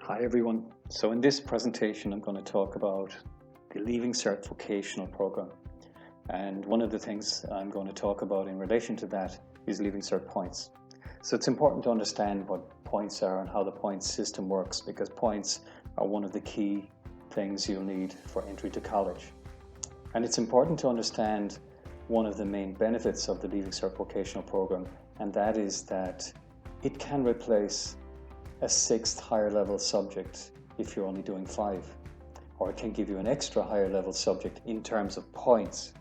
Hi everyone. So in this presentation I'm going to talk about the Leaving Cert Vocational program, and one of the things I'm going to talk about in relation to that is Leaving Cert points. So it's important to understand what points are and how the points system works, because points are one of the key things you'll need for entry to college. And it's important to understand one of the main benefits of the Leaving Cert Vocational program, and that is that it can replace a sixth higher level subject if you're only doing 5, or it can give you an extra higher level subject in terms of points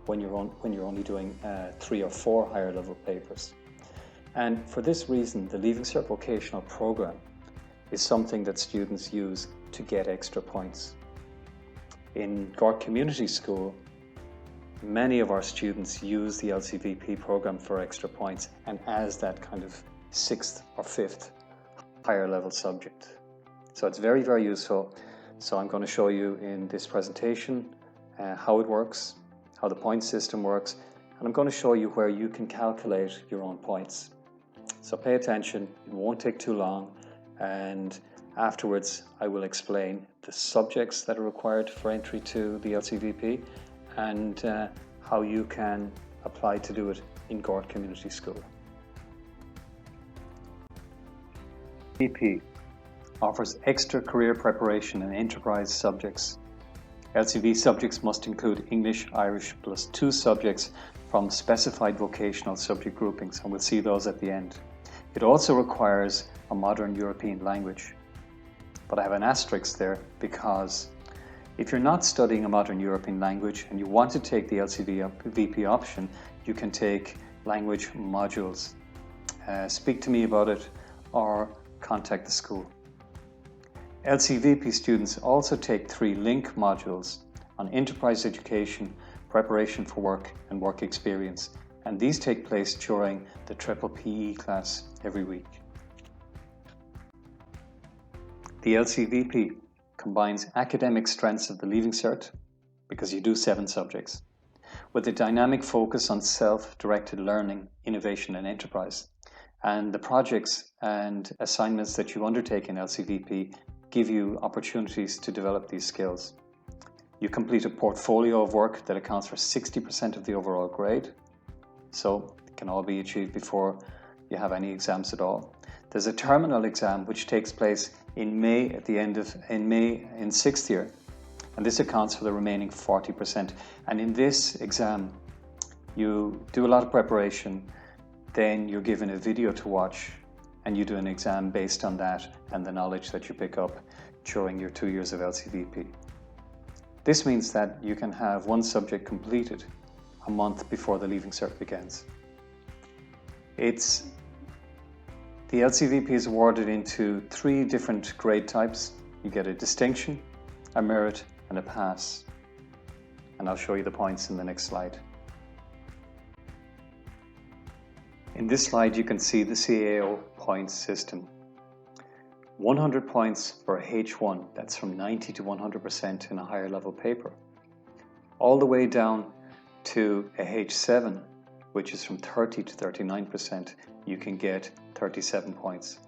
when you're only doing 3 or 4 higher level papers. And for this reason, the Leaving Cert Vocational program is something that students use to get extra points. In Gort Community School, many of our students use the LCVP program for extra points and as that kind of 6th or 5th higher level subject. So it's very, very useful. So I'm going to show you in this presentation how it works, how the point system works, and I'm going to show you where you can calculate your own points. So pay attention, it won't take too long, and afterwards I will explain the subjects that are required for entry to the LCVP and how you can apply to do it in Gort Community School. LCVP offers extra career preparation and enterprise subjects. LCV subjects must include English, Irish, plus 2 subjects from specified vocational subject groupings, and we'll see those at the end. It also requires a modern European language. But I have an asterisk there, because if you're not studying a modern European language and you want to take the LCVP option, you can take language modules. Speak to me about it or contact the school. LCVP students also take 3 link modules on enterprise education, preparation for work and work experience, and these take place during the triple PE class every week. The LCVP combines academic strengths of the Leaving Cert, because you do 7 subjects, with a dynamic focus on self-directed learning, innovation and enterprise. And the projects and assignments that you undertake in LCVP give you opportunities to develop these skills. You complete a portfolio of work that accounts for 60% of the overall grade, so it can all be achieved before you have any exams at all. There's a terminal exam which takes place in May in 6th year, and this accounts for the remaining 40%. And in this exam, you do a lot of preparation, then you're given a video to watch and you do an exam based on that and the knowledge that you pick up during your 2 years of LCVP. This means that you can have one subject completed a month before the Leaving Cert begins. The LCVP is awarded into 3 different grade types. You get a distinction, a merit and a pass. And I'll show you the points in the next slide. In this slide you can see the CAO points system. 100 points for H1, that's from 90 to 100% in a higher level paper. All the way down to a H7, which is from 30 to 39%, you can get 37 points.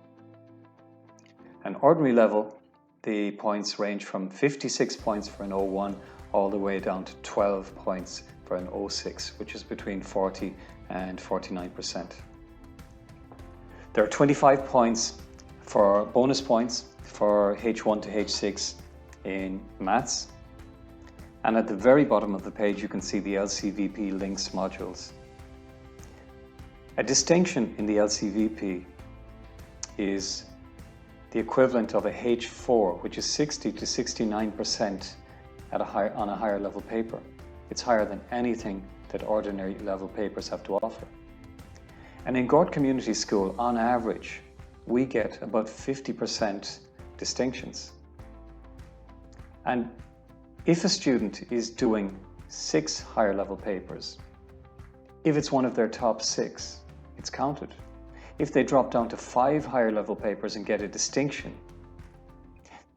An ordinary level, the points range from 56 points for an O1 all the way down to 12 points for an O6, which is between 40 and 49%. There are 25 points for bonus points for H1 to H6 in maths. And at the very bottom of the page you can see the LCVP links modules. A distinction in the LCVP is the equivalent of a H4, which is 60 to 69% on a higher level paper. It's higher than anything that ordinary level papers have to offer. And in Gort Community School, on average, we get about 50% distinctions. And if a student is doing 6 higher level papers, if it's one of their top 6, it's counted. If they drop down to 5 higher level papers and get a distinction,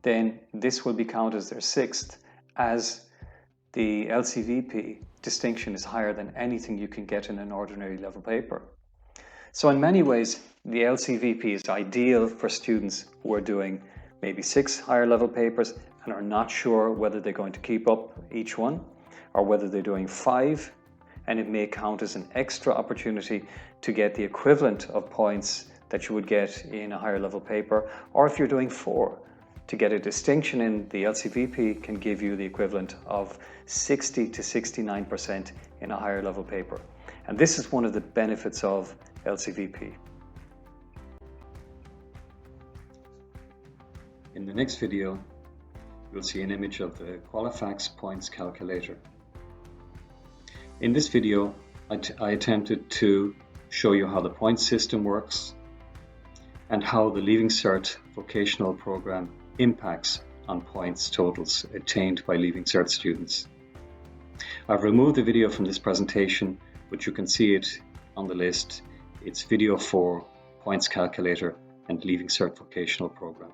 then this will be counted as their 6th, as the LCVP distinction is higher than anything you can get in an ordinary level paper. So in many ways, the LCVP is ideal for students who are doing maybe 6 higher level papers and are not sure whether they're going to keep up each one or whether they're doing 5, and it may count as an extra opportunity to get the equivalent of points that you would get in a higher level paper, or if you're doing 4, to get a distinction in the LCVP can give you the equivalent of 60 to 69% in a higher level paper. And this is one of the benefits of LCVP. In the next video, you'll see an image of the Qualifax points calculator. In this video, I attempted to show you how the points system works and how the Leaving Cert vocational program impacts on points totals attained by Leaving Cert students. I've removed the video from this presentation, but you can see it on the list. It's video 4, points calculator and Leaving Cert vocational program.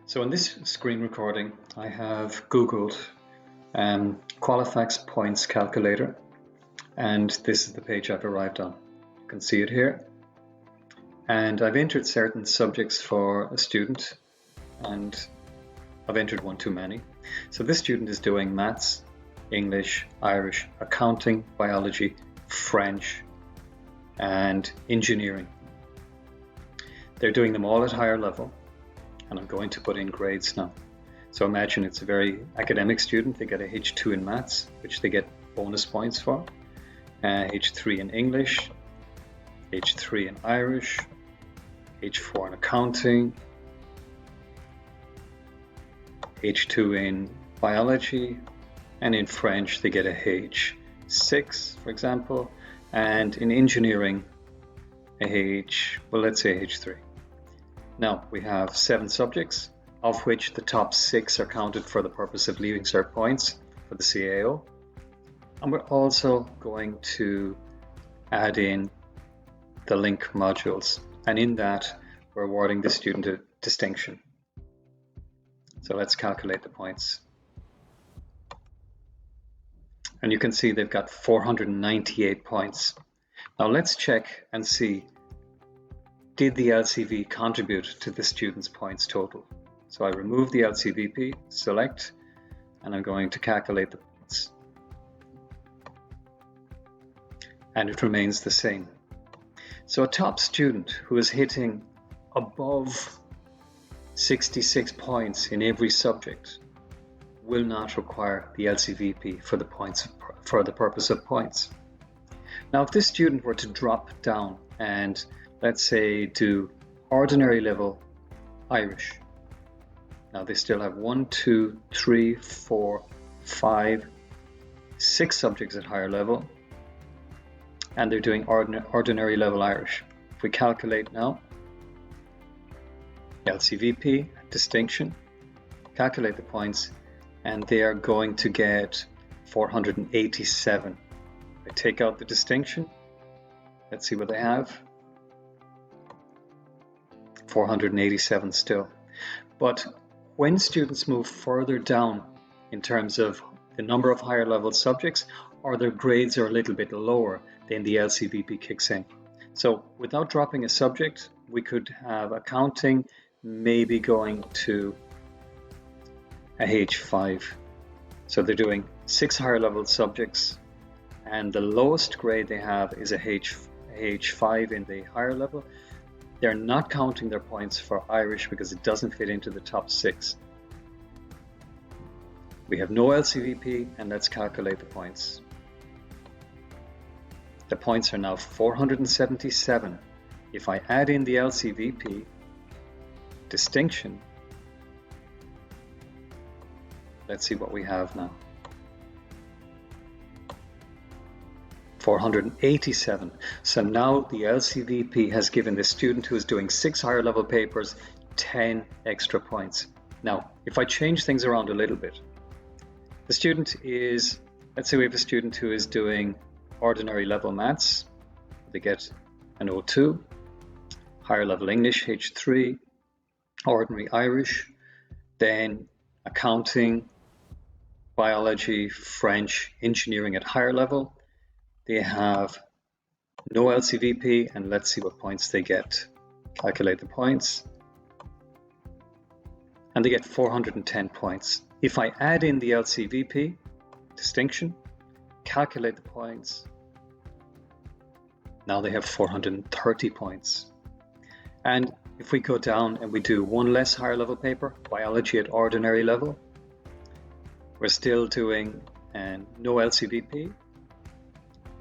So in this screen recording, I have Googled Qualifax points calculator, and this is the page I've arrived on. You can see it here, and I've entered certain subjects for a student, and I've entered one too many. So this student is doing maths, English, Irish, accounting, biology, French, and engineering. They're doing them all at higher level, and I'm going to put in grades now. So imagine it's a very academic student. They get a H2 in maths, which they get bonus points for, H3 in English, H3 in Irish, H4 in accounting, H2 in biology, and in French they get a H6, for example, and in engineering a let's say H3. Now we have 7 subjects, of which the top 6 are counted for the purpose of Leaving Cert points for the CAO. And we're also going to add in the link modules, and in that we're awarding the student a distinction. So let's calculate the points. And you can see they've got 498 points. Now let's check and see, did the LCV contribute to the student's points total? So I remove the LCVP, select, and I'm going to calculate the points. And it remains the same. So a top student who is hitting above 66 points in every subject will not require the LCVP for the purpose of points. Now if this student were to drop down and let's say do ordinary level Irish, now they still have 1, 2, 3, 4, 5, 6 subjects at higher level, and they're doing ordinary level Irish. If we calculate now, LCVP, distinction, calculate the points, and they are going to get 487. I take out the distinction, let's see what they have. 487 still. But when students move further down in terms of the number of higher level subjects, or their grades are a little bit lower, then the LCVP kicks in. So without dropping a subject, we could have accounting maybe going to a H5. So they're doing 6 higher level subjects, and the lowest grade they have is a H5 in the higher level. They're not counting their points for Irish because it doesn't fit into the top 6. We have no LCVP, and let's calculate the points. The points are now 477. If I add in the LCVP distinction, let's see what we have now. 487. So now the LCVP has given the student who is doing 6 higher level papers 10 extra points. Now, if I change things around a little bit, the student is, let's say we have a student who is doing ordinary level maths, they get an O2, higher level English, H3, ordinary Irish, then accounting, biology, French, engineering at higher level. They have no LCVP, and let's see what points they get. calculate the points, and they get 410 points. If I add in the LCVP distinction, calculate the points, now they have 430 points. And if we go down and we do one less higher level paper, biology at ordinary level, we're still doing no LCVP,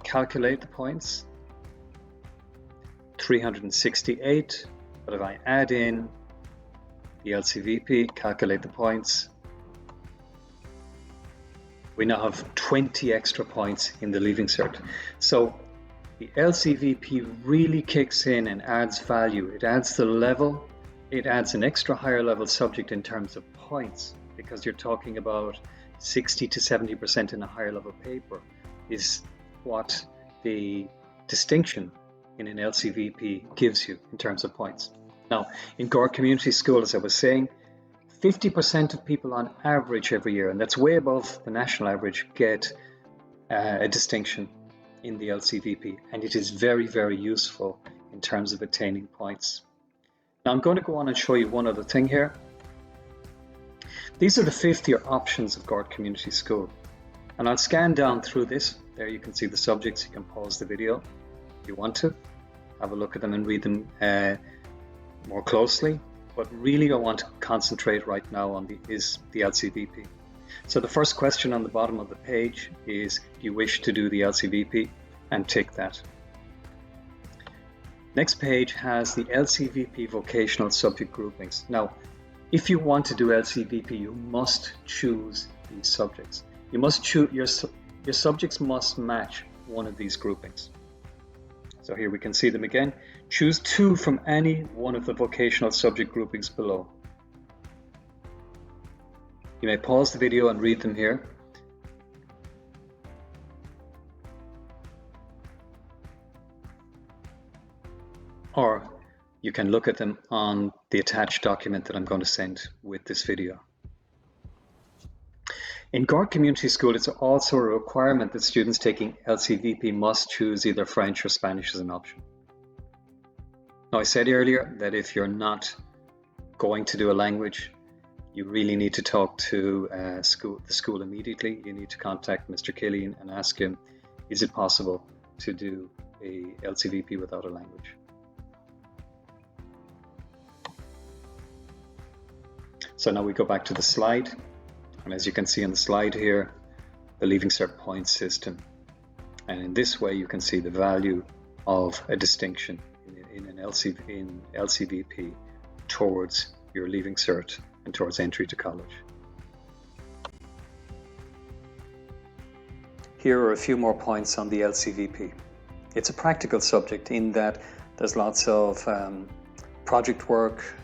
calculate the points, 368, but if I add in the LCVP, calculate the points, we now have 20 extra points in the Leaving Cert. So the LCVP really kicks in and adds value. It adds the level, it adds an extra higher level subject in terms of points, because you're talking about 60 to 70% in a higher level paper is what the distinction in an LCVP gives you in terms of points. Now, in Gore Community School, as I was saying, 50% of people on average every year, and that's way above the national average, get a distinction in the LCVP, and it is very, very useful in terms of attaining points. Now I'm going to go on and show you one other thing here. These are the 5th year options of Gore Community School, and I'll scan down through this. There you can see the subjects. You can pause the video if you want to have a look at them and read them more closely, but really I want to concentrate right now on the LCVP. So the first question on the bottom of the page is, do you wish to do the LCVP? And tick that. Next page has the LCVP vocational subject groupings. Now, if you want to do LCVP, you must choose these subjects. You must choose, your subjects must match one of these groupings. So here we can see them again. Choose 2 from any one of the vocational subject groupings below. You may pause the video and read them here. Or you can look at them on the attached document that I'm going to send with this video. In Gore Community School, it's also a requirement that students taking LCVP must choose either French or Spanish as an option. Now, I said earlier that if you're not going to do a language, you really need to talk to the school immediately. You need to contact Mr. Killian and ask him, is it possible to do a LCVP without a language? So now we go back to the slide, and as you can see on the slide here, the Leaving Cert points system. And in this way you can see the value of a distinction in LCVP towards your Leaving Cert and towards entry to college. Here are a few more points on the LCVP. It's a practical subject in that there's lots of project work,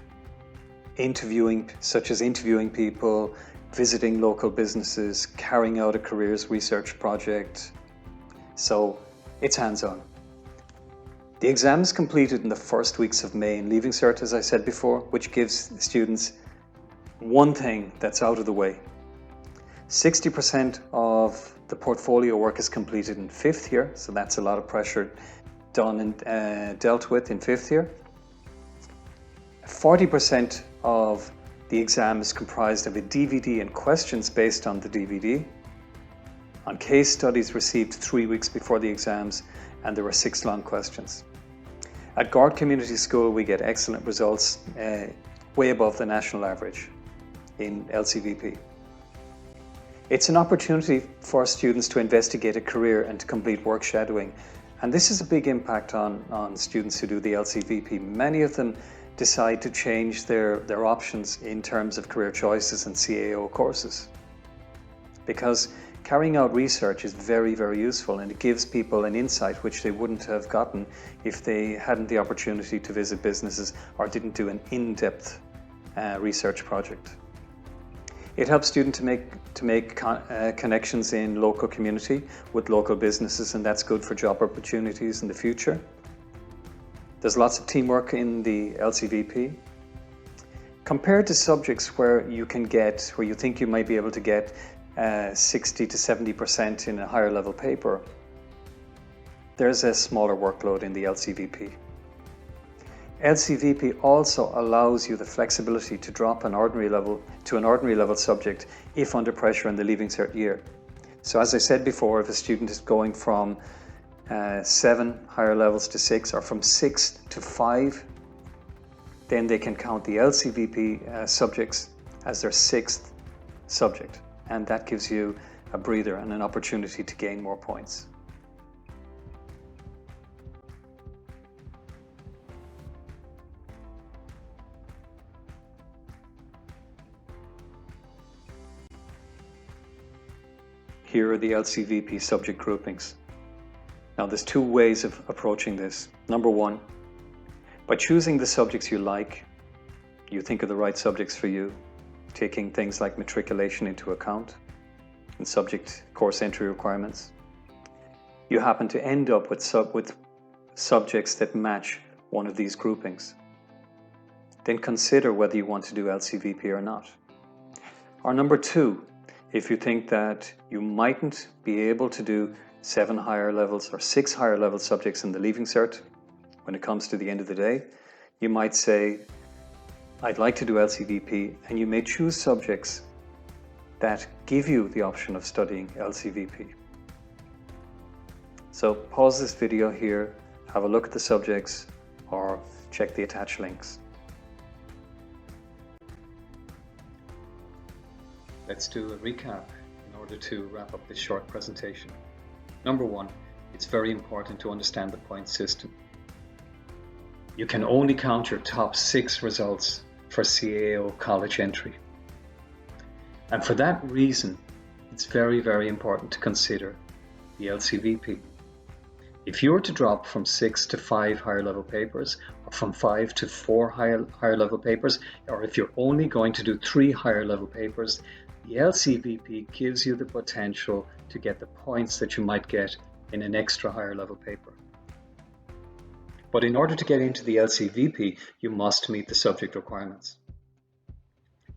such as interviewing people, visiting local businesses, carrying out a careers research project. So it's hands-on. The exam is completed in the first weeks of May in Leaving Cert, as I said before, which gives students one thing that's out of the way. 60% of the portfolio work is completed in 5th year, so that's a lot of pressure done and dealt with in 5th year. 40% of the exam is comprised of a DVD and questions based on the DVD, on case studies received 3 weeks before the exams, and there were 6 long questions. At Gore Community School, we get excellent results, way above the national average in LCVP. It's an opportunity for students to investigate a career and to complete work shadowing, and this is a big impact on students who do the LCVP. Many of them decide to change their options in terms of career choices and CAO courses, because carrying out research is very, very useful, and it gives people an insight which they wouldn't have gotten if they hadn't the opportunity to visit businesses or didn't do an in-depth research project. It helps students to make connections in local community with local businesses, and that's good for job opportunities in the future. There's lots of teamwork in the LCVP. Compared to subjects where you think you might be able to get 60 to 70% in a higher level paper, there's a smaller workload in the LCVP. LCVP also allows you the flexibility to drop an ordinary level to an ordinary level subject if under pressure in the Leaving Cert year. So as I said before, if a student is going from 7 higher levels to 6 or from 6 to 5, then they can count the LCVP subjects as their 6th subject, and that gives you a breather and an opportunity to gain more points. Here are the LCVP subject groupings. Now there's 2 ways of approaching this. Number 1, by choosing the subjects you like, you think of the right subjects for you, taking things like matriculation into account and subject course entry requirements. You happen to end up with subjects that match one of these groupings. Then consider whether you want to do LCVP or not. Or number 2, if you think that you mightn't be able to do 7 higher levels or 6 higher level subjects in the Leaving Cert when it comes to the end of the day, you might say, I'd like to do LCVP, and you may choose subjects that give you the option of studying LCVP. So pause this video here, have a look at the subjects, or check the attached links. Let's do a recap in order to wrap up this short presentation. Number 1, it's very important to understand the point system. You can only count your top 6 results for CAO college entry. And for that reason, it's very, very important to consider the LCVP. If you were to drop from 6 to 5 higher level papers, or from 5 to 4 higher level papers, or if you're only going to do 3 higher level papers, the LCVP gives you the potential to get the points that you might get in an extra higher level paper. But in order to get into the LCVP, you must meet the subject requirements.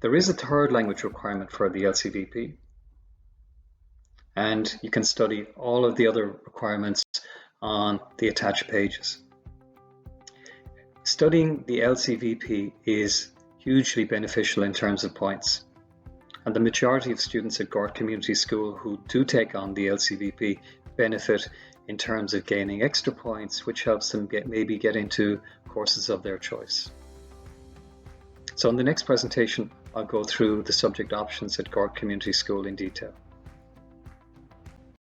There is a 3rd language requirement for the LCVP, and you can study all of the other requirements on the attached pages. Studying the LCVP is hugely beneficial in terms of points, and the majority of students at Gort Community School who do take on the LCVP benefit in terms of gaining extra points, which helps them maybe get into courses of their choice. So in the next presentation, I'll go through the subject options at Gort Community School in detail.